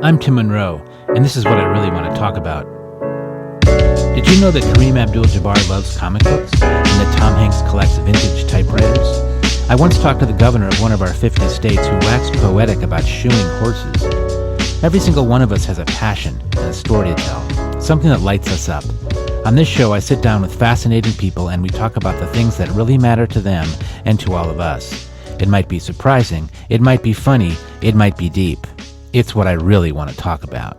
I'm Tim Monroe, and this is what I really want to talk about. Did you know that Kareem Abdul-Jabbar loves comic books and that Tom Hanks collects vintage typewriters? I once talked to the governor of one of our 50 states who waxed poetic about shoeing horses. Every single one of us has a passion and a story to tell, something that lights us up. On this show, I sit down with fascinating people and we talk about the things that really matter to them and to all of us. It might be surprising, it might be funny, it might be deep. It's what I really want to talk about.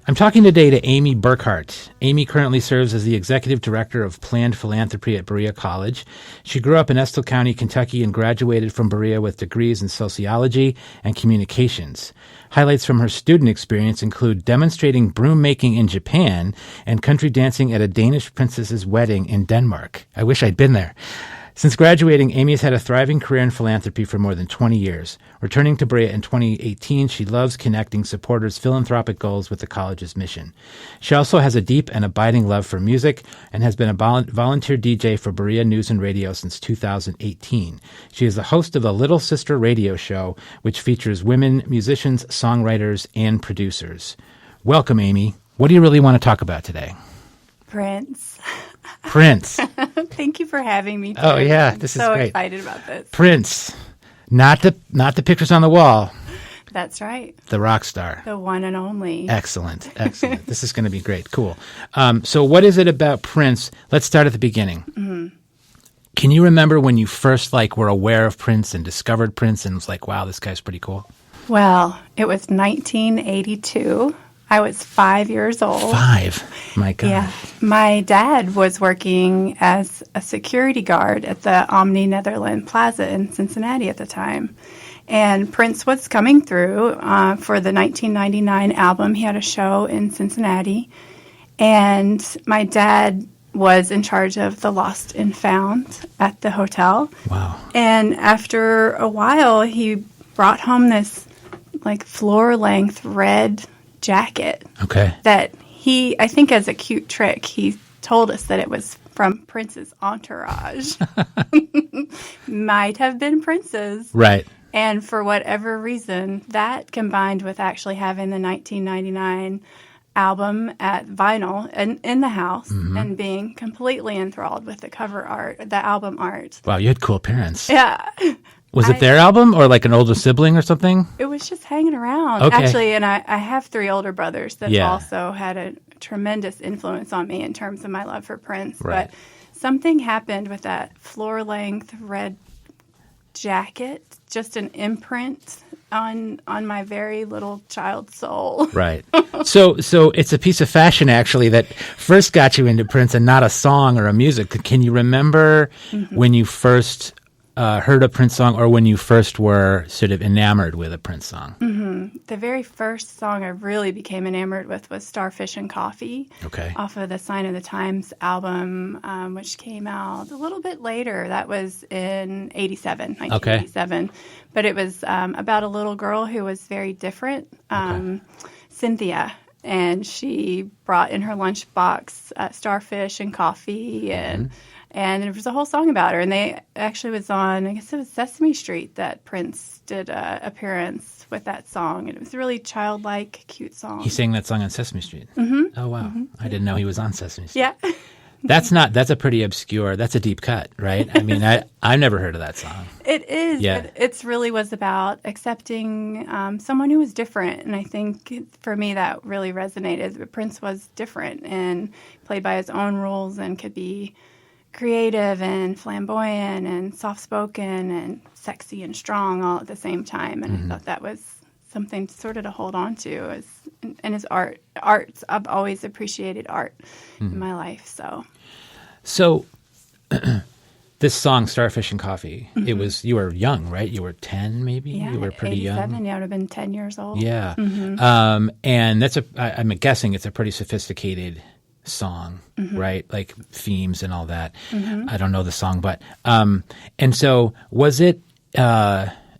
I'm talking today to Amy Burkhardt. Amy currently serves as the Executive Director of Planned Philanthropy at Berea College. She grew up in Estill County, Kentucky, and graduated from Berea with degrees in sociology and communications. Highlights from her student experience include demonstrating broom making in Japan and country dancing at a Danish princess's wedding in Denmark. I wish I'd been there. Since graduating, Amy has had a thriving career in philanthropy for more than 20 years. Returning to Berea in 2018, she loves connecting supporters' philanthropic goals with the college's mission. She also has a deep and abiding love for music and has been a volunteer DJ for Berea News and Radio since 2018. She is the host of the Little Sister radio show, which features women musicians, songwriters, and producers. Welcome, Amy. What do you really want to talk about today? Prince. Thank you for having me. Oh yeah, this is so great. Excited about this. Prince, not the pictures on the wall. That's right. The rock star. The one and only. Excellent. This is going to be great. Cool. So what is it about Prince? Let's start at the beginning. Mm-hmm. Can you remember when you first were aware of Prince and discovered Prince and was like, wow, this guy's pretty cool? Well, it was 1982. I was 5 years old. 5? My God. Yeah. My dad was working as a security guard at the Omni Netherland Plaza in Cincinnati at the time. And Prince was coming through for the 1999 album. He had a show in Cincinnati. And my dad was in charge of the Lost and Found at the hotel. Wow. And after a while, he brought home this floor-length red jacket. Okay. That I think as a cute trick, he told us that it was from Prince's entourage. Might have been Prince's. Right. And for whatever reason, that combined with actually having the 1999 album at vinyl and in the house and being completely enthralled with the cover art, the album art. Wow, you had cool parents. Yeah. Was it their album or an older sibling or something? It was just hanging around, okay. Actually. And I have 3 older brothers that also had a tremendous influence on me in terms of my love for Prince. Right. But something happened with that floor-length red jacket, just an imprint on my very little child soul. Right. So it's a piece of fashion, actually, that first got you into Prince and not a song or a music. Can you remember when you first heard a Prince song or when you first were sort of enamored with a Prince song? Mm-hmm. The very first song I really became enamored with was Starfish and Coffee. Okay. Off of the Sign of the Times album, which came out a little bit later. That was in 1987. Okay. But it was about a little girl who was very different, Cynthia. And she brought in her lunchbox starfish and coffee and there was a whole song about her. And they actually was on, I guess it was Sesame Street that Prince did an appearance with that song. And it was a really childlike, cute song. He sang that song on Sesame Street? Mm-hmm. Oh, wow. Mm-hmm. I didn't know he was on Sesame Street. Yeah. That's a pretty obscure, that's a deep cut, right? I mean, I've never heard of that song. It is. Yeah. It really was about accepting someone who was different. And I think for me that really resonated. Prince was different and played by his own rules and could be creative and flamboyant and soft-spoken and sexy and strong all at the same time. And I thought that was something sort of to hold on to. And his art. I've always appreciated art in my life. So this song, Starfish and Coffee, you were young, right? You were 10 maybe? Yeah, you were pretty 87, young. Yeah, I would have been 10 years old. Yeah. And I'm guessing it's a pretty sophisticated song, right? Like themes and all that. I don't know the song, but and so was it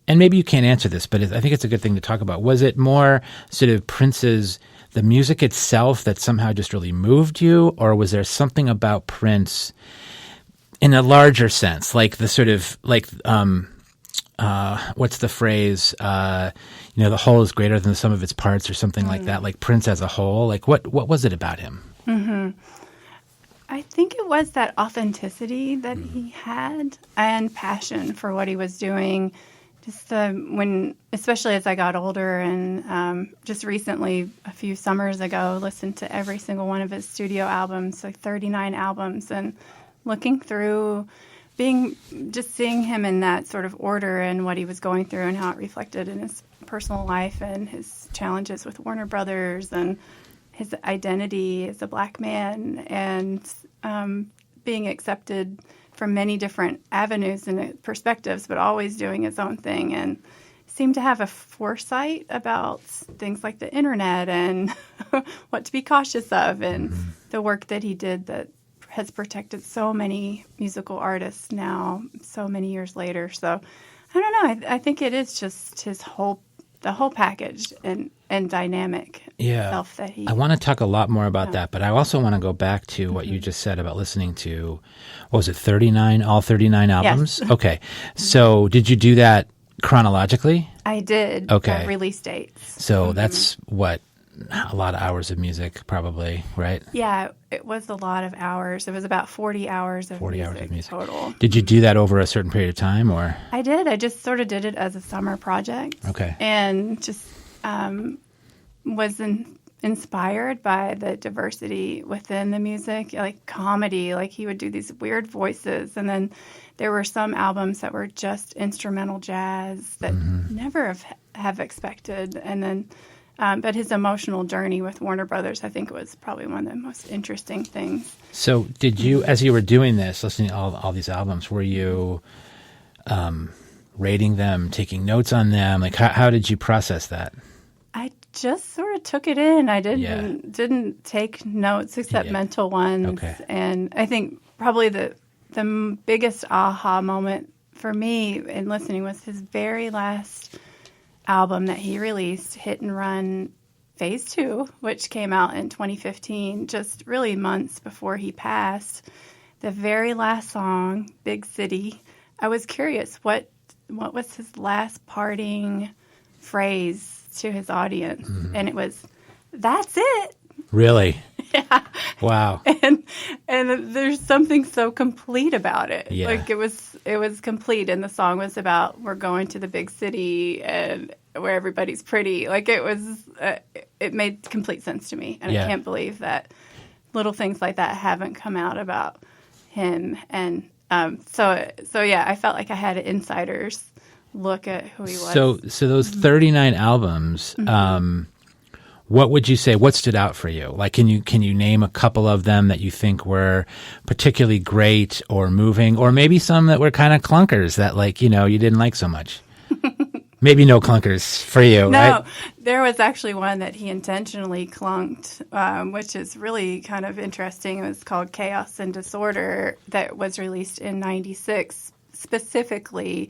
and maybe you can't answer this, but I think it's a good thing to talk about. Was it more sort of Prince's, the music itself that somehow just really moved you, or was there something about Prince in a larger sense, like the sort of what's the phrase? The whole is greater than the sum of its parts, or something like that. Like Prince as a whole. Like what was it about him? Mm-hmm. I think it was that authenticity that he had and passion for what he was doing. Just especially as I got older, and just recently, a few summers ago, listened to every single one of his studio albums, like 39 albums, and looking through, seeing him in that sort of order and what he was going through and how it reflected in his personal life and his challenges with Warner Brothers and his identity as a black man, and being accepted from many different avenues and perspectives, but always doing his own thing, and seemed to have a foresight about things like the internet and what to be cautious of, and the work that he did that has protected so many musical artists now, so many years later. So I don't know. I think it is just the whole package and dynamic self that he... I want to talk a lot more about that, but I also want to go back to what you just said about listening to, what was it, all 39 albums? Yes. Okay. So did you do that chronologically? I did. Okay. Release dates. So that's what, a lot of hours of music probably, right? Yeah, it was a lot of hours. It was about 40 hours of music total. Did you do that over a certain period of time, or? I did. I just sort of did it as a summer project. Okay. And just was inspired by the diversity within the music, like comedy. Like he would do these weird voices, and then there were some albums that were just instrumental jazz that never have expected, and then. But his emotional journey with Warner Brothers, I think, was probably one of the most interesting things. So did you, as you were doing this, listening to all these albums, were you rating them, taking notes on them? Like, how did you process that? I just sort of took it in. I didn't take notes except mental ones. Okay. And I think probably the biggest aha moment for me in listening was his very last album that he released, Hit and Run Phase 2, which came out in 2015, just really months before he passed. The very last song, Big City, I was curious, what was his last parting phrase to his audience? And it was, "That's it." Really? Yeah. Wow. And there's something so complete about it. Yeah. Like it was complete, and the song was about we're going to the big city and where everybody's pretty. Like it made complete sense to me, and I can't believe that little things like that haven't come out about him. And so yeah, I felt like I had an insider's look at who he was. So those 39 albums. What would you say? What stood out for you? Like, can you name a couple of them that you think were particularly great or moving, or maybe some that were kind of clunkers that, like, you didn't like so much? Maybe no clunkers for you, no, right? There was actually one that he intentionally clunked, which is really kind of interesting. It was called Chaos and Disorder, that was released in '96 specifically.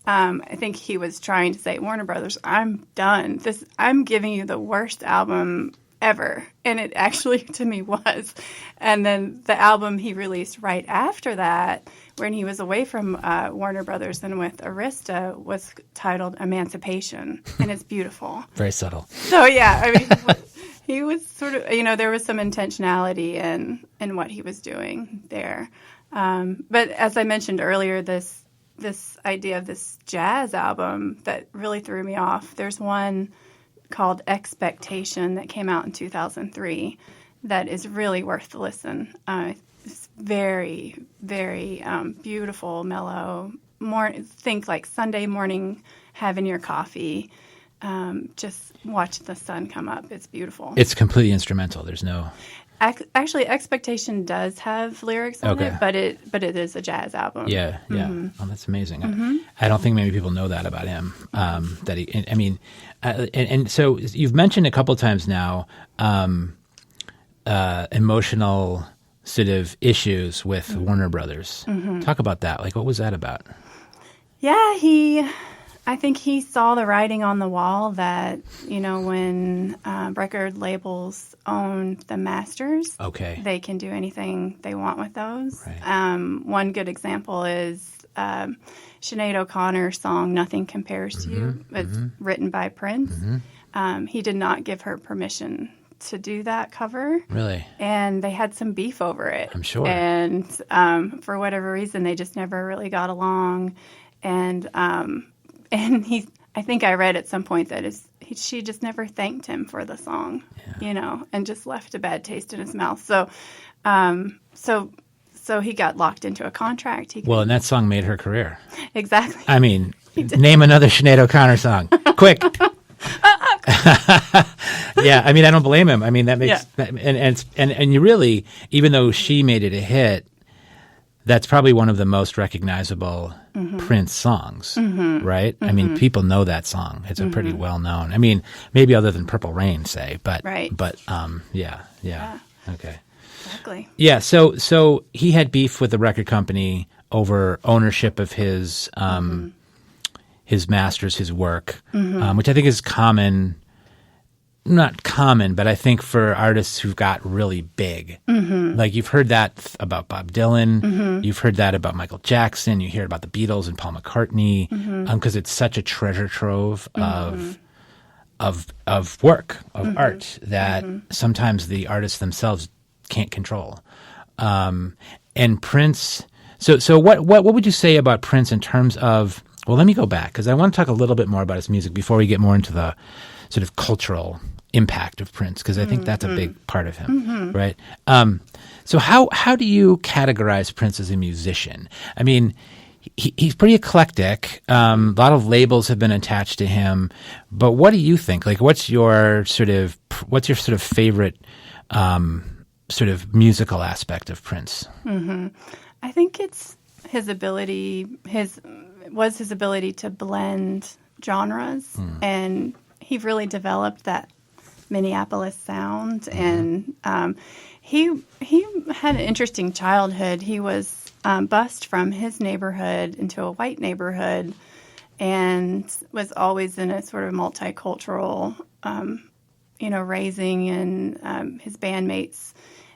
I think he was trying to say, Warner Brothers, I'm done. I'm giving you the worst album ever. And it actually, to me, was. And then the album he released right after that, when he was away from Warner Brothers and with Arista, was titled Emancipation. And it's beautiful. Very subtle. So, yeah, I mean, he was sort of, there was some intentionality in what he was doing there. But as I mentioned earlier, this idea of this jazz album that really threw me off. There's one called Expectation that came out in 2003 that is really worth the listen. It's very, very beautiful, mellow. Think like Sunday morning, having your coffee, just watch the sun come up. It's beautiful. It's completely instrumental. There's no... Actually, Expectation does have lyrics on it, but it is a jazz album. Yeah. Oh, that's amazing. I don't think many people know that about him. That he, I mean, and so you've mentioned a couple times now emotional sort of issues with Warner Brothers. Talk about that. Like, what was that about? Yeah, I think he saw the writing on the wall that, when record labels own the masters, they can do anything they want with those. Right. One good example is Sinead O'Connor's song "Nothing Compares to You." It's written by Prince. He did not give her permission to do that cover. Really? And they had some beef over it. I'm sure. And for whatever reason, they just never really got along. And I think I read at some point that she just never thanked him for the song, and just left a bad taste in his mouth. So he got locked into a contract. And that song made her career. Exactly. I mean, name another Sinead O'Connor song. Quick. Yeah, I mean, I don't blame him. I mean, that makes and you really, even though she made it a hit, that's probably one of the most recognizable Prince songs, right? I mean, people know that song. It's a pretty well known. I mean, maybe other than Purple Rain, say, but yeah. Okay. Exactly. Yeah, so he had beef with the record company over ownership of his masters, his work, which I think is common. Not common, but I think for artists who've got really big. Like you've heard that about Bob Dylan, you've heard that about Michael Jackson, you hear about the Beatles and Paul McCartney, because it's such a treasure trove of work, of art that sometimes the artists themselves can't control. And Prince, so what would you say about Prince in terms of, well, let me go back, because I want to talk a little bit more about his music before we get more into the sort of cultural impact of Prince, because I think that's a big part of him, right? So how do you categorize Prince as a musician? I mean, he's pretty eclectic. A lot of labels have been attached to him, but what do you think? Like, what's your sort of favorite sort of musical aspect of Prince? I think it's his ability to blend genres, and he really developed that Minneapolis sound. And he had an interesting childhood. He was bused from his neighborhood into a white neighborhood, and was always in a sort of multicultural, raising, and his bandmates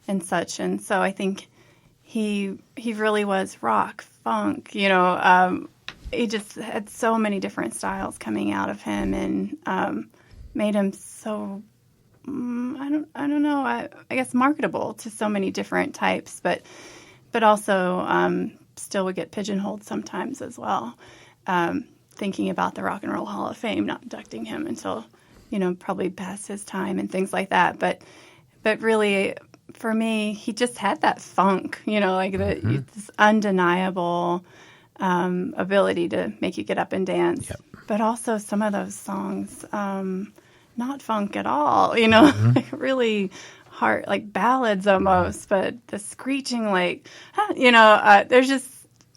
and such. And so I think he really was rock, funk, he just had so many different styles coming out of him, and made him so, I don't know, I guess marketable to so many different types, but also still would get pigeonholed sometimes as well. Thinking about the Rock and Roll Hall of Fame not inducting him until, probably past his time and things like that. But really, for me, he just had that funk, this undeniable ability to make you get up and dance. Yep. But also some of those songs, not funk at all, like really hard, like ballads almost, but the screeching, there's just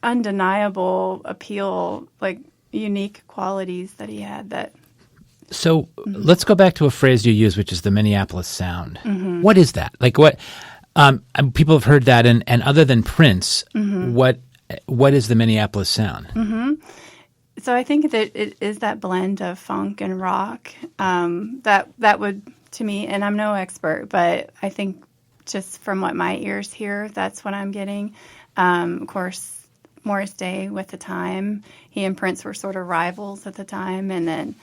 undeniable appeal, like unique qualities that he had that. So let's go back to a phrase you use, which is the Minneapolis sound. What is that? Like what, people have heard that, and other than Prince, what is the Minneapolis sound? So I think that it is that blend of funk and rock, that would, to me, and I'm no expert, but I think just from what my ears hear, that's what I'm getting. Of course, Morris Day with the time, he and Prince were sort of rivals at the time, and then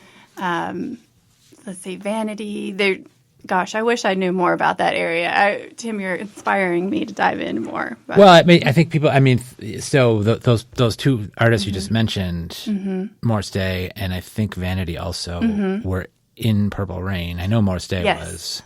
let's see, Vanity. Gosh, I wish I knew more about that area. Tim, you're inspiring me to dive in more. But. Well, I think people. So those two artists you just mentioned, Morris Day and I think Vanity also were in Purple Rain. I know Morris Day was,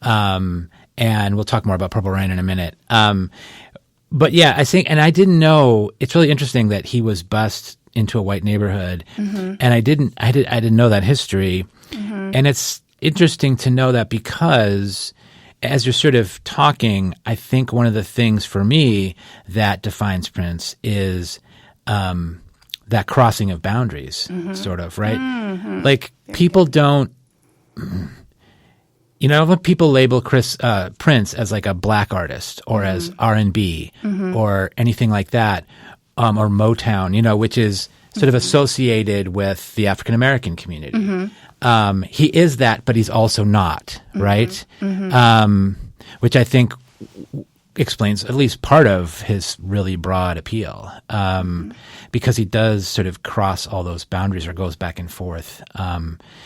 and we'll talk more about Purple Rain in a minute. But yeah, I think, and I didn't know. It's really interesting that he was bused into a white neighborhood, and I didn't know that history, and it's interesting to know that, because as you're sort of talking, I think one of the things for me that defines Prince is that crossing of boundaries, sort of, right? Like people don't, when people label Prince as like a black artist or as R&B or anything like that, or Motown, which is sort of associated with the African American community. He is that, but he's also not, right? Which I think explains at least part of his really broad appeal, because he does sort of cross all those boundaries or goes back and forth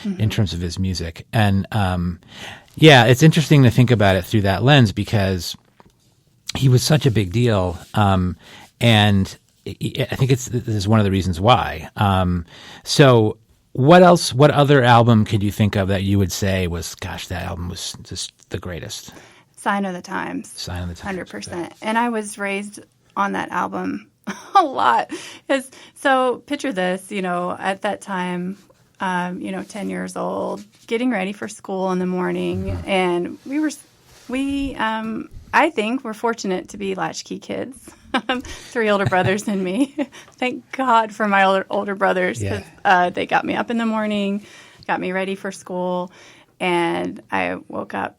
in terms of his music. And it's interesting to think about it through that lens, because he was such a big deal, and I think this is one of the reasons why. So what other album could you think of that you would say was, gosh, that album was just the greatest? Sign of the Times. 100%. Okay. And I was raised on that album a lot. So picture this, at that time, 10 years old, getting ready for school in the morning. And I think we're fortunate to be latchkey kids. 3 older brothers and me. Thank God for my older brothers. Yeah. They got me up in the morning, got me ready for school. And I woke up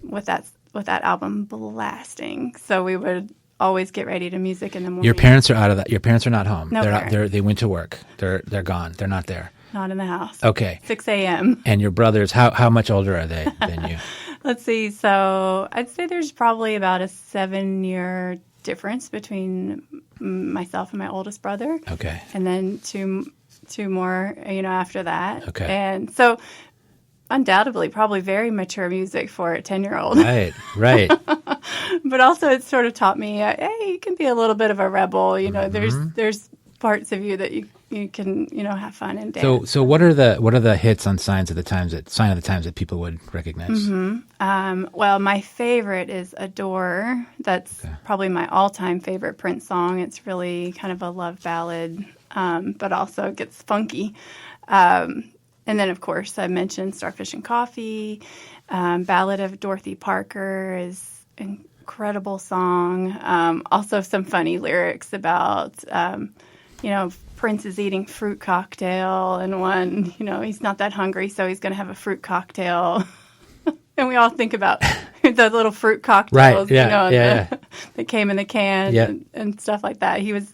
with that album blasting. So we would always get ready to music in the morning. Your parents are out of that. Your parents are not home. No, they went to work. They're gone. They're not there. Not in the house. Okay. 6 a.m. And your brothers, how much older are they than you? Let's see. So I'd say there's probably about a 7-year difference between myself and my oldest brother. Okay. And then two more, after that. Okay. And so undoubtedly probably very mature music for a 10-year-old. Right. But also it sort of taught me, hey, you can be a little bit of a rebel. There's parts of you that you can, have fun and dance. So what are the hits on Sign of the Times that people would recognize? Well, my favorite is Adore. That's probably my all-time favorite Prince song. It's really kind of a love ballad, but also it gets funky. And then, of course, I mentioned Starfish and Coffee. Ballad of Dorothy Parker is an incredible song. Also some funny lyrics about, Prince is eating fruit cocktail, and one, he's not that hungry, so he's going to have a fruit cocktail. And we all think about the little fruit cocktails, that came in the can and stuff like that. He was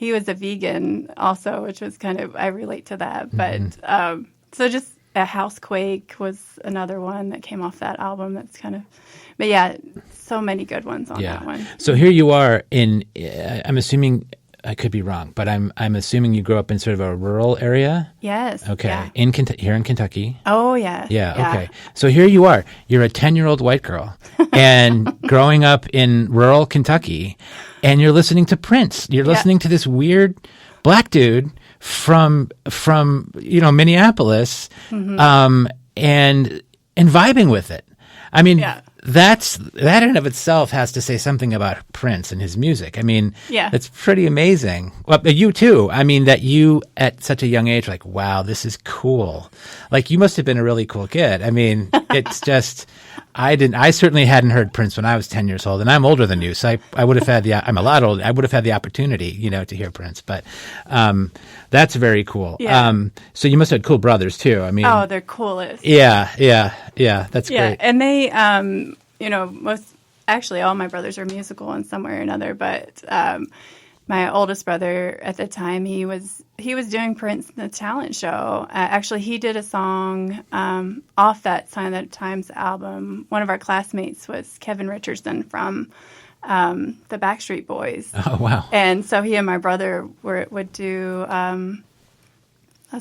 a vegan also, which was kind of, I relate to that. But so just a Housequake was another one that came off that album. That's kind of, but yeah, so many good ones on that one. So here you are I'm assuming, I could be wrong, but I'm assuming you grew up in sort of a rural area? Yes. Okay. Yeah. Here in Kentucky? Oh, yeah. Yeah, okay. So here you are. You're a 10-year-old white girl and growing up in rural Kentucky, and you're listening to Prince. You're listening to this weird black dude from Minneapolis, and vibing with it. I mean, that in and of itself has to say something about Prince and his music. I mean, it's pretty amazing. Well, you too. I mean, that you at such a young age, like, wow, this is cool. Like, you must have been a really cool kid. I mean, it's just, I certainly hadn't heard Prince when I was 10 years old, and I'm older than you, so I would have had I'm a lot older. I would have had the opportunity, to hear Prince, but, that's very cool. Yeah. So you must have had cool brothers too. I mean, oh, they're coolest. Yeah. That's great. And they, actually all my brothers are musical in some way or another, but, my oldest brother at the time, he was doing Prince in the talent show. Actually, he did a song off that Sign of the Times album. One of our classmates was Kevin Richardson from the Backstreet Boys. Oh, wow. And so he and my brother would do a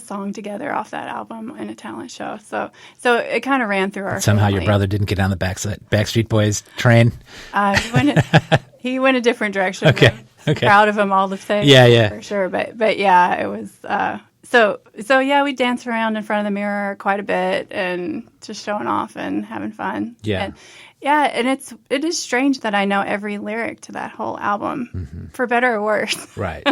song together off that album in a talent show. So it kind of ran through our Somehow family. Your brother didn't get on the Backstreet Boys train? He went a different direction. Okay. Proud of him all the same. Yeah. For sure. But yeah, it was, so yeah, we danced around in front of the mirror quite a bit and just showing off and having fun. Yeah. And it is strange that I know every lyric to that whole album, for better or worse. Right.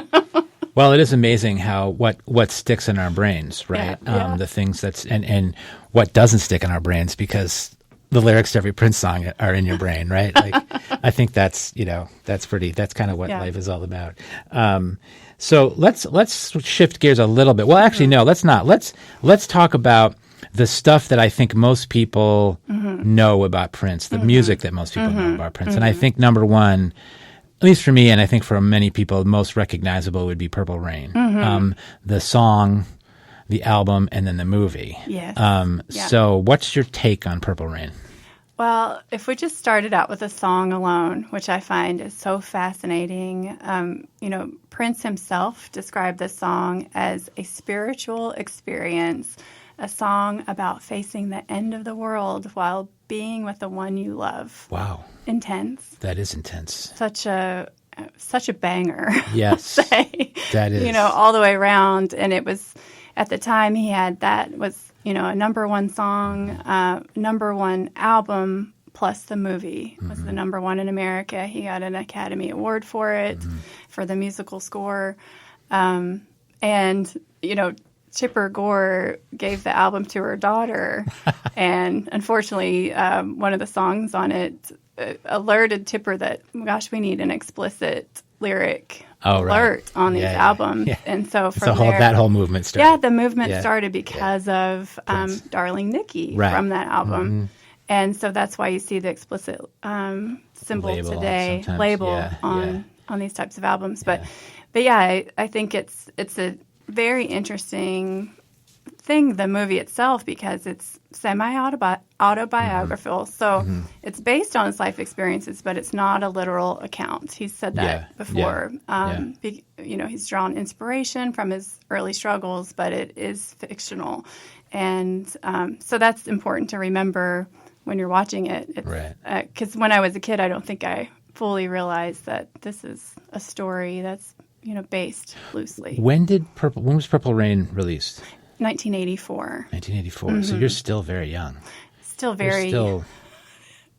Well, it is amazing how what sticks in our brains, right? Yeah. The things and what doesn't stick in our brains, because the lyrics to every Prince song are in your brain, right? Like, I think that's kind of what life is all about. So let's shift gears a little bit. Well, actually, no, let's not. Let's talk about the stuff that I think most people know about Prince, the music that most people know about Prince. And I think number one, at least for me, and I think for many people, most recognizable would be Purple Rain. The song, the album, and then the movie. Yes. So what's your take on Purple Rain? Well, if we just started out with a song alone, which I find is so fascinating, Prince himself described this song as a spiritual experience, a song about facing the end of the world while being with the one you love. Wow. Intense. That is intense. Such a banger. Yes. Say, that is. All the way around. And it was, at the time he had, that was, a number one song, number one album, plus the movie was the number one in America. He got an Academy Award for it, for the musical score. And, Chipper Gore gave the album to her daughter. And unfortunately, one of the songs on it alerted Chipper that, gosh, we need an explicit lyric alert on these albums. Yeah. And so from that whole movement started. Yeah, the movement started because of Darling Nikki from that album. Mm-hmm. And so that's why you see the explicit symbol today, label on these types of albums. But I think it's a very interesting thing, the movie itself, because it's semi-autobiographical. So it's based on his life experiences, but it's not a literal account. He's said that before. He's drawn inspiration from his early struggles, but it is fictional. And so that's important to remember when you're watching it. Because when I was a kid, I don't think I fully realized that this is a story that's based loosely. When was Purple Rain released? 1984. 1984. Mm-hmm. So you're still very young.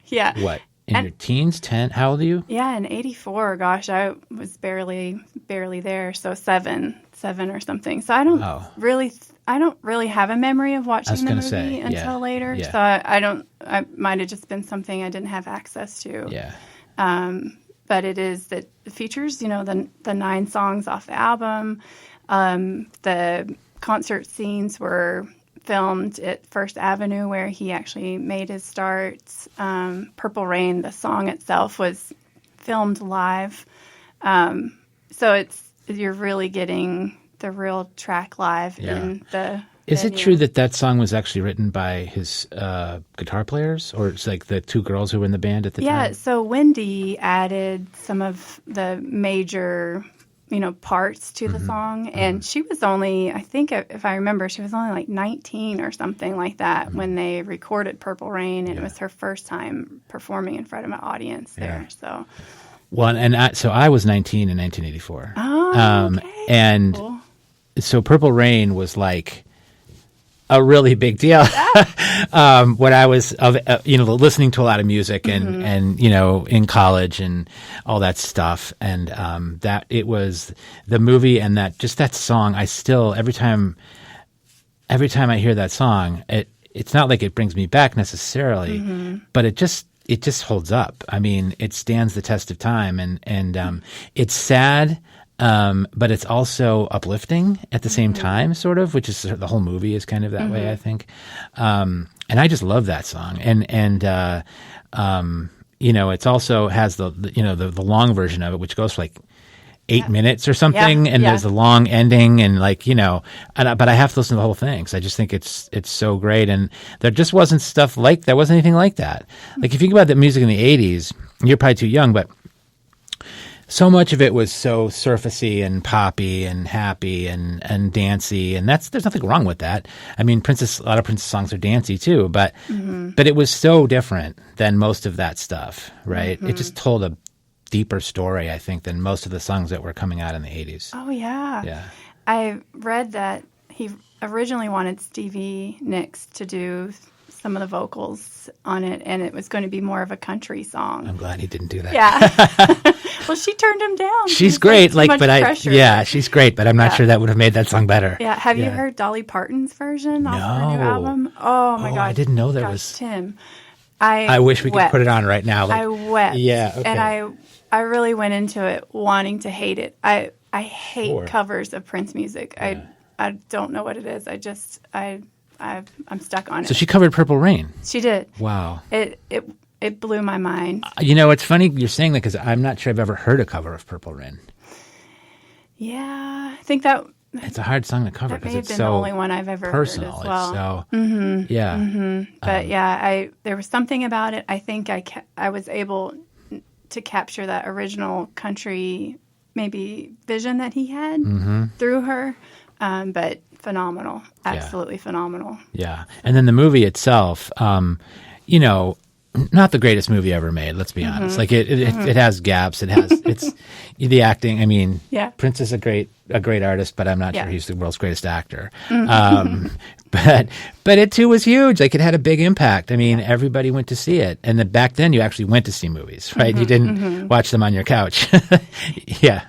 Yeah. What? In your teens? 10? How old are you? Yeah, in 84. Gosh, I was barely there. So seven or something. So I don't really have a memory of watching the movie until later. Yeah. So I might have just been something I didn't have access to. Yeah. But it features, the 9 songs off the album. The concert scenes were filmed at First Avenue, where he actually made his starts. Purple Rain, the song itself, was filmed live. So you're really getting the real track live in the Is venue. it true that song was actually written by his guitar players, or it's like the 2 girls who were in the band at the time? Yeah, so Wendy added some of the major parts to the song. And she was only, I think, if I remember, she was only like 19 or something like that when they recorded Purple Rain, and it was her first time performing in front of an audience there. So, well, and so I was 19 in 1984. Oh, okay. And cool. So Purple Rain was like a really big deal when I was listening to a lot of music and in college and all that stuff, and that it was the movie and that song. I still every time I hear that song, it's not like it brings me back necessarily, but it just holds up. I mean, it stands the test of time, and it's sad. But it's also uplifting at the same time, sort of, which is the whole movie is kind of that way, I think. And I just love that song. And it's also has the long version of it, which goes for like 8 minutes or something. And there's the long ending and but I have to listen to the whole thing because I just think it's so great. And there just wasn't there wasn't anything like that. Like if you think about the music in the 80s, you're probably too young, but so much of it was so surfacey and poppy and happy and dancey, and there's nothing wrong with that. I mean, a lot of Prince's songs are dancey too, but it was so different than most of that stuff, right? It just told a deeper story, I think, than most of the songs that were coming out in the 80s. Oh yeah. Yeah. I read that he originally wanted Stevie Nicks to do some of the vocals on it, and it was going to be more of a country song. I'm glad he didn't do that. Yeah. Well, she turned him down. She's great, pressure. She's great, but I'm not sure that would have made that song better. Yeah. Have you heard Dolly Parton's version off her new album? Oh my God. I didn't know there was. Tim. I wish we could put it on right now. I wept. Yeah. Okay. And I really went into it wanting to hate it. I hate covers of Prince music. Yeah. I don't know what it is. I'm stuck on it. So she covered Purple Rain. She did. Wow. It blew my mind. It's funny you're saying that because I'm not sure I've ever heard a cover of Purple Rain. Yeah, I think that it's a hard song to cover because it's been so the only one I've ever personal. heard as well. It's so yeah. But there was something about it. I think I was able to capture that original country maybe vision that he had through her. But phenomenal, absolutely phenomenal. Yeah, and then the movie itself, not the greatest movie ever made. Let's be honest. Like it has gaps. It's the acting. I mean, Prince is a great artist, but I'm not sure he's the world's greatest actor. But it too was huge. Like it had a big impact. I mean, everybody went to see it, and back then you actually went to see movies, right? You didn't watch them on your couch. Yeah.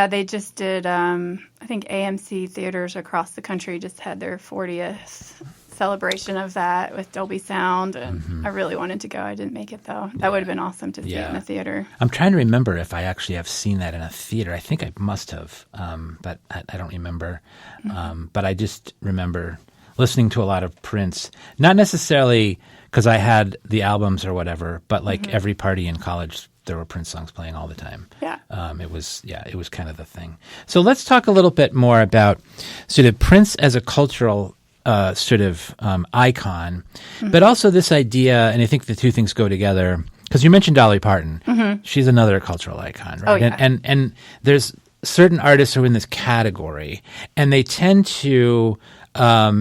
They just did. I think AMC theaters across the country just had their 40th celebration of that with Dolby Sound, and I really wanted to go. I didn't make it though. That would have been awesome to see it in a theater. I'm trying to remember if I actually have seen that in a theater. I think I must have, but I don't remember. But I just remember listening to a lot of Prince, not necessarily because I had the albums or whatever, but like every party in college, there were Prince songs playing all the time. Yeah. It was kind of the thing. So let's talk a little bit more about sort of Prince as a cultural icon, but also this idea, and I think the two things go together, because you mentioned Dolly Parton. She's another cultural icon, right? Oh, yeah. And there's certain artists who are in this category, and they tend to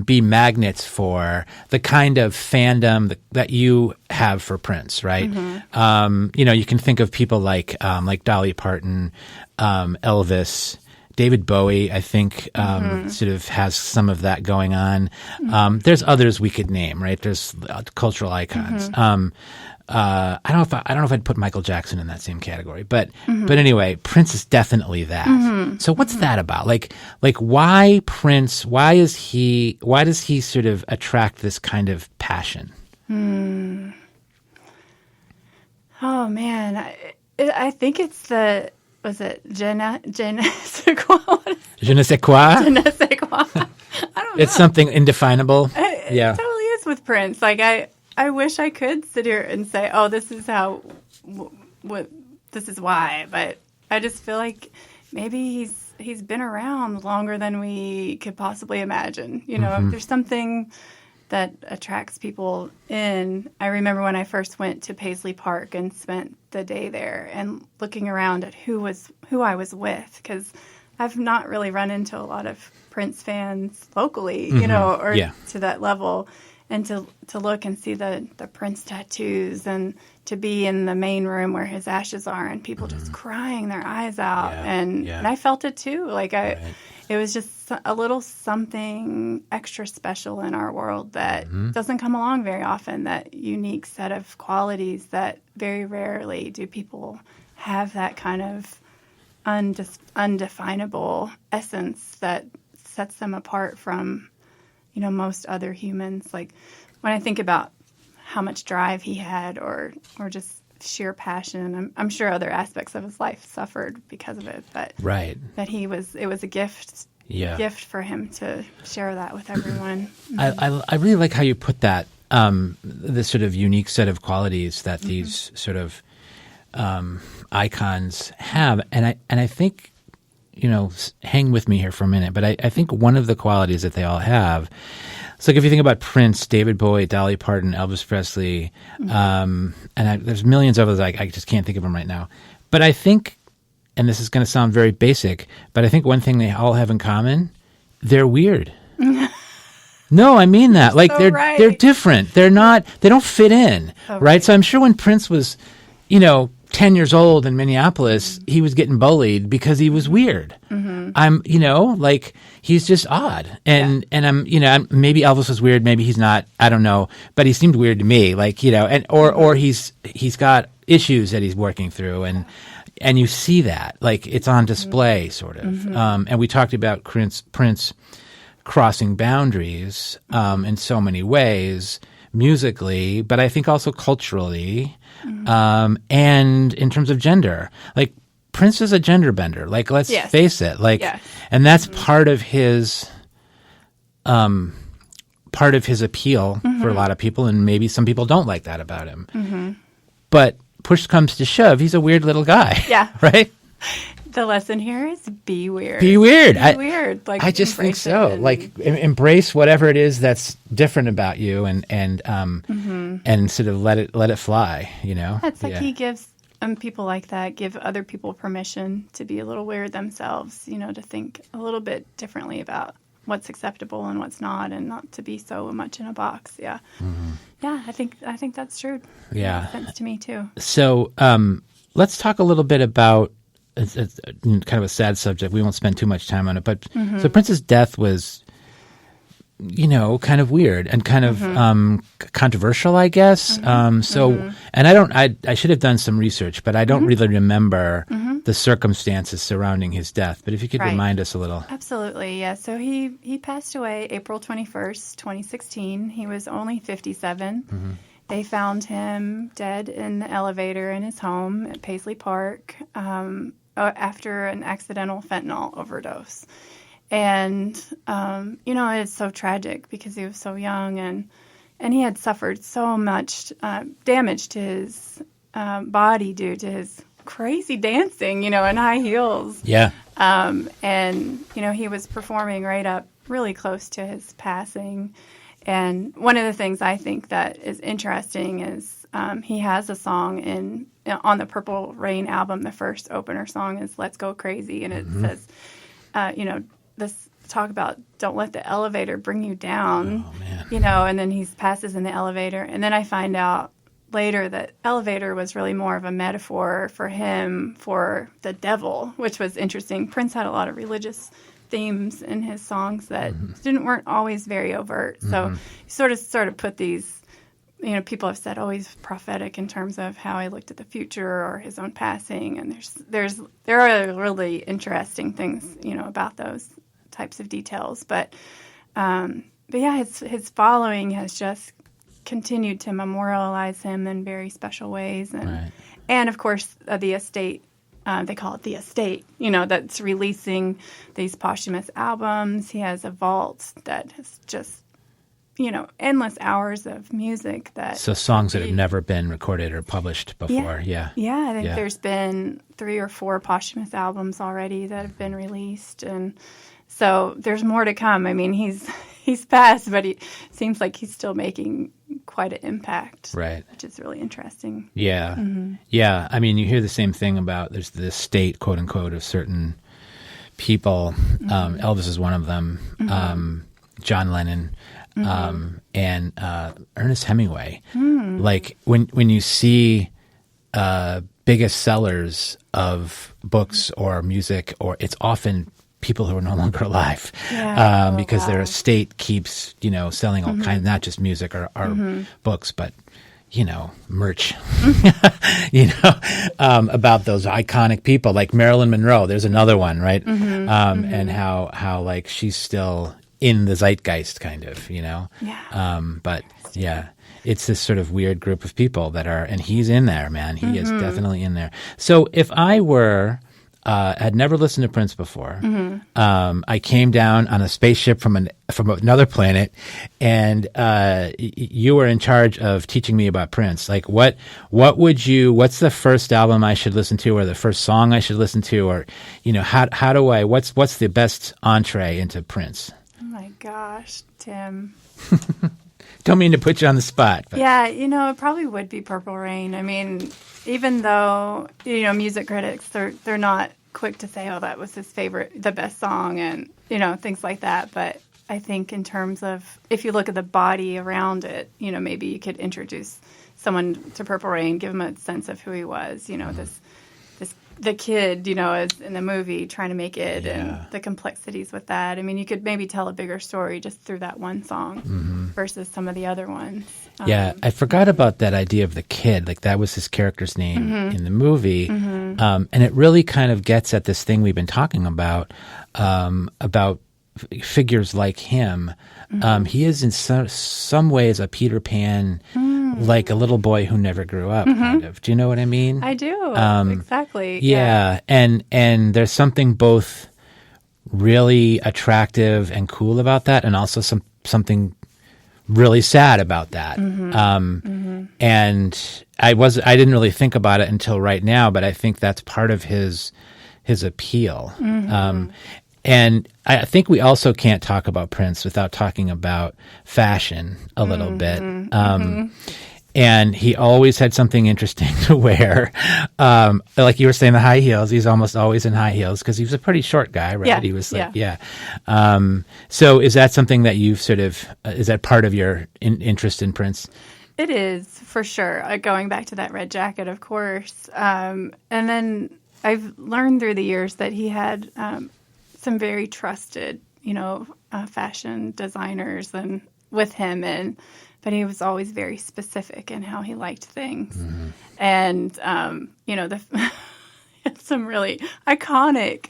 be magnets for the kind of fandom that you have for Prince, right? You can think of people like Dolly Parton, Elvis, David Bowie, I think, sort of has some of that going on. There's others we could name, right? There's cultural icons. I don't know if I'd put Michael Jackson in that same category, but anyway, Prince is definitely that. So what's that about? Like why Prince? Why does he sort of attract this kind of passion? Oh man, I think it's was it je ne sais quoi? Je ne sais quoi? Je ne sais quoi. I don't know. It's something indefinable. It totally is with Prince. Like I wish I could sit here and say, oh, this is how, this is why. But I just feel like maybe he's been around longer than we could possibly imagine. If there's something that attracts people in. I remember when I first went to Paisley Park and spent the day there and looking around at who I was with, because I've not really run into a lot of Prince fans locally, to that level. And to look and see the Prince tattoos, and to be in the main room where his ashes are, and people just crying their eyes out. And I felt it too. Like it was just a little something extra special in our world that doesn't come along very often, that unique set of qualities that very rarely do people have, that kind of undefinable essence that sets them apart from most other humans. Like when I think about how much drive he had, or just sheer passion, I'm sure other aspects of his life suffered because of it, but that it was a gift for him to share that with everyone. I really like how you put that, this sort of unique set of qualities that these sort of icons have, and I think, hang with me here for a minute, but I think one of the qualities that they all have, it's like if you think about Prince, David Bowie, Dolly Parton, Elvis Presley, and there's millions of others, I just can't think of them right now. But I think, and this is going to sound very basic, but I think one thing they all have in common, they're weird. No, I mean that. Like they're different. They don't fit in, right? So I'm sure when Prince was, 10 years old in Minneapolis, he was getting bullied because he was weird. I'm, he's just odd. And I'm, maybe Elvis was weird, maybe he's not, I don't know, but he seemed weird to me, or he's got issues that he's working through, and you see that, like it's on display sort of. And we talked about Prince crossing boundaries in so many ways, musically, but I think also culturally, and in terms of gender. Like Prince is a gender bender. Like let's face it. And that's part of his appeal for a lot of people, and maybe some people don't like that about him. But push comes to shove, he's a weird little guy. Yeah. Right? the lesson here is be weird. Be weird. Be weird. Like, I just think so. Like embrace whatever it is that's different about you, and sort of let it fly. It's like he gives people like that give other people permission to be a little weird themselves. To think a little bit differently about what's acceptable and what's not, and not to be so much in a box. Yeah. Yeah, I think that's true. Yeah. Makes sense to me too. So let's talk a little bit about it's kind of a sad subject. We won't spend too much time on it, but so Prince's death was, kind of weird and kind of controversial, I guess. And I should have done some research, but I don't really remember the circumstances surrounding his death. But if you could remind us a little. Absolutely, yeah. So he passed away April 21st, 2016. He was only 57. They found him dead in the elevator in his home at Paisley Park after an accidental fentanyl overdose. And, it's so tragic because he was so young and he had suffered so much damage to his body due to his crazy dancing, in high heels. Yeah. He was performing right up really close to his passing. And one of the things I think that is interesting is he has a song on the Purple Rain album. The first opener song is "Let's Go Crazy," and it says, this talk about don't let the elevator bring you down. Oh, man. And then he passes in the elevator, and then I find out later that elevator was really more of a metaphor for him for the devil, which was interesting. Prince had a lot of religious themes in his songs that weren't always very overt. So he sort of put these, people have said, he's prophetic in terms of how he looked at the future or his own passing. And there are really interesting things, about those types of details. But yeah, his following has just continued to memorialize him in very special ways. And of course, the estate. They call it the estate, that's releasing these posthumous albums. He has a vault that has just, endless hours of music. So songs that have never been recorded or published before, Yeah, I think there's been 3 or 4 posthumous albums already that have been released. And so there's more to come. I mean, he's passed, but he seems like he's still making quite an impact, right? Which is really interesting. Yeah, yeah. I mean, you hear the same thing about there's the state, quote unquote, of certain people. Elvis is one of them. John Lennon, and Ernest Hemingway. Like when you see biggest sellers of books or music, or it's often people who are no longer alive, because their estate keeps, selling all kinds, not just music or books, but, merch, about those iconic people like Marilyn Monroe. There's another one, right? And how like she's still in the zeitgeist kind of, but yeah, it's this sort of weird group of people that are, and he's in there, man. He is definitely in there. So if I were, had never listened to Prince before. I came down on a spaceship from another planet, and you were in charge of teaching me about Prince. Like, what's the first album I should listen to, or the first song I should listen to, or how do I? What's the best entree into Prince? Oh my gosh, Tim. Don't mean to put you on the spot. But. Yeah, it probably would be Purple Rain. I mean, even though, music critics, they're not quick to say, that was his favorite, the best song, and, things like that. But I think in terms of, if you look at the body around it, maybe you could introduce someone to Purple Rain, give him a sense of who he was, the kid, is in the movie trying to make it, and the complexities with that. I mean, you could maybe tell a bigger story just through that one song versus some of the other ones. Yeah, I forgot about that idea of the kid. Like, that was his character's name in the movie. And it really kind of gets at this thing we've been talking about figures like him. He is in some ways a Peter Pan, like a little boy who never grew up, kind of. Do you know what I mean? I do, exactly. Yeah, and there's something both really attractive and cool about that, and also something really sad about that. And I didn't really think about it until right now, but I think that's part of his his appeal. And I think we also can't talk about Prince without talking about fashion a little bit. And he always had something interesting to wear. Like you were saying, the high heels. He's almost always in high heels because he was a pretty short guy, right? Yeah, He was like, So is that something that you've sort of, is that part of your interest in Prince? It is, for sure. Going back to that red jacket, of course. And then I've learned through the years that he had some very trusted, fashion designers and with him, but he was always very specific in how he liked things. And, some really iconic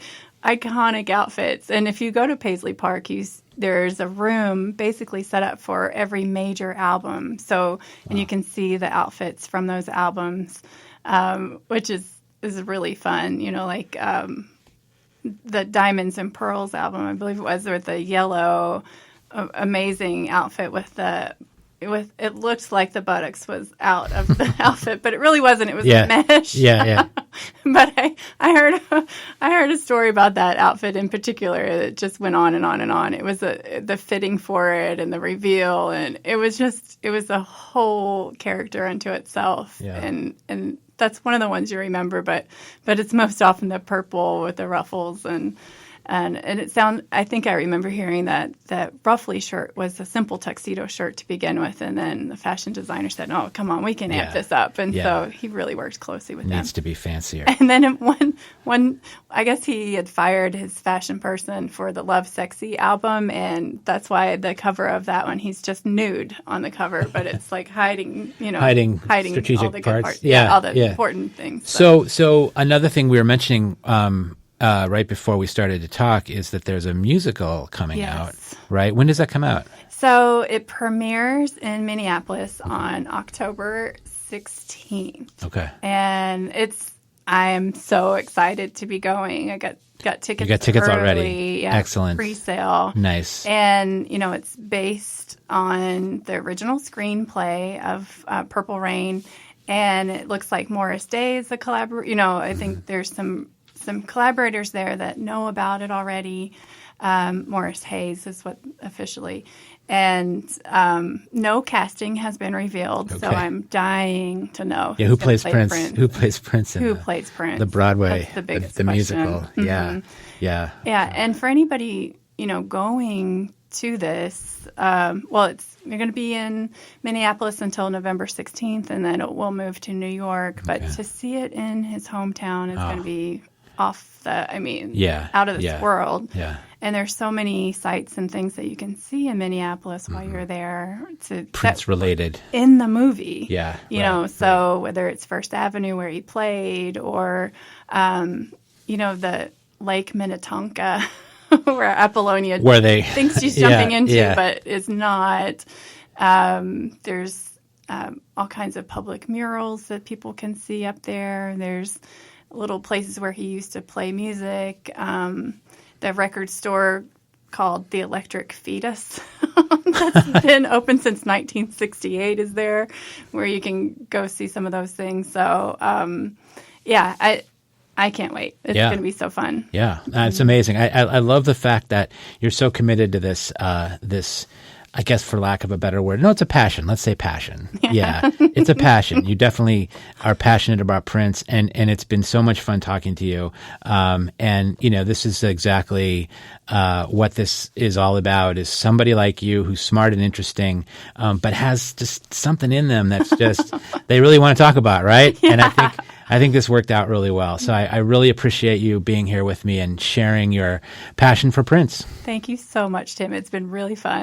outfits. And if you go to Paisley Park, there's a room basically set up for every major album. So, and you can see the outfits from those albums, which is really fun. The Diamonds and Pearls album, I believe it was, with the yellow, amazing outfit it looked like the buttocks was out of the outfit, but it really wasn't. It was mesh. But I heard a story about that outfit in particular that just went on and on and on. It was the fitting for it and the reveal, and it was a whole character unto itself. And that's one of the ones you remember, but it's most often the purple with the ruffles and I think I remember hearing that ruffly shirt was a simple tuxedo shirt to begin with, and then the fashion designer said, "Oh, come on, we can amp this up," and so he really works closely with them. Needs to be fancier. And then one, I guess he had fired his fashion person for the Love Sexy album, and that's why the cover of that one, he's just nude on the cover, but it's like hiding strategic all the good parts, yeah, all the important things. So another thing we were mentioning. Right before we started to talk is that there's a musical coming out, right? When does that come out? So it premieres in Minneapolis on October 16th. Okay. And I'm so excited to be going. I got tickets. You got tickets early, already. Yeah, Excellent. Pre-sale. Nice. And, it's based on the original screenplay of Purple Rain. And it looks like Morris Day is a collaborator. I think there's some collaborators there that know about it already. Morris Hayes is what officially. And no casting has been revealed, so I'm dying to know. Yeah, who plays Prince? Who plays Prince? Who plays Prince? The Broadway, that's the biggest the musical. Mm-hmm. Yeah. And for anybody, going to this, you're going to be in Minneapolis until November 16th, and then it will move to New York. But to see it in his hometown is going to be out of this world. Yeah. And there's so many sights and things that you can see in Minneapolis while you're there. Prince related. In the movie. Yeah. So whether it's First Avenue where he played or, the Lake Minnetonka where Apollonia thinks she's jumping into but is not. There's all kinds of public murals that people can see up there. There's little places where he used to play music. The record store called The Electric Fetus that's been open since 1968 is there, where you can go see some of those things. So, I can't wait. It's going to be so fun. Yeah, it's amazing. I love the fact that you're so committed to this, I guess for lack of a better word. No, it's a passion. Let's say passion. Yeah, it's a passion. You definitely are passionate about Prince, and it's been so much fun talking to you. And, this is exactly what this is all about, is somebody like you who's smart and interesting, but has just something in them that's just, they really want to talk about, right? Yeah. And I think this worked out really well. So I really appreciate you being here with me and sharing your passion for Prince. Thank you so much, Tim. It's been really fun.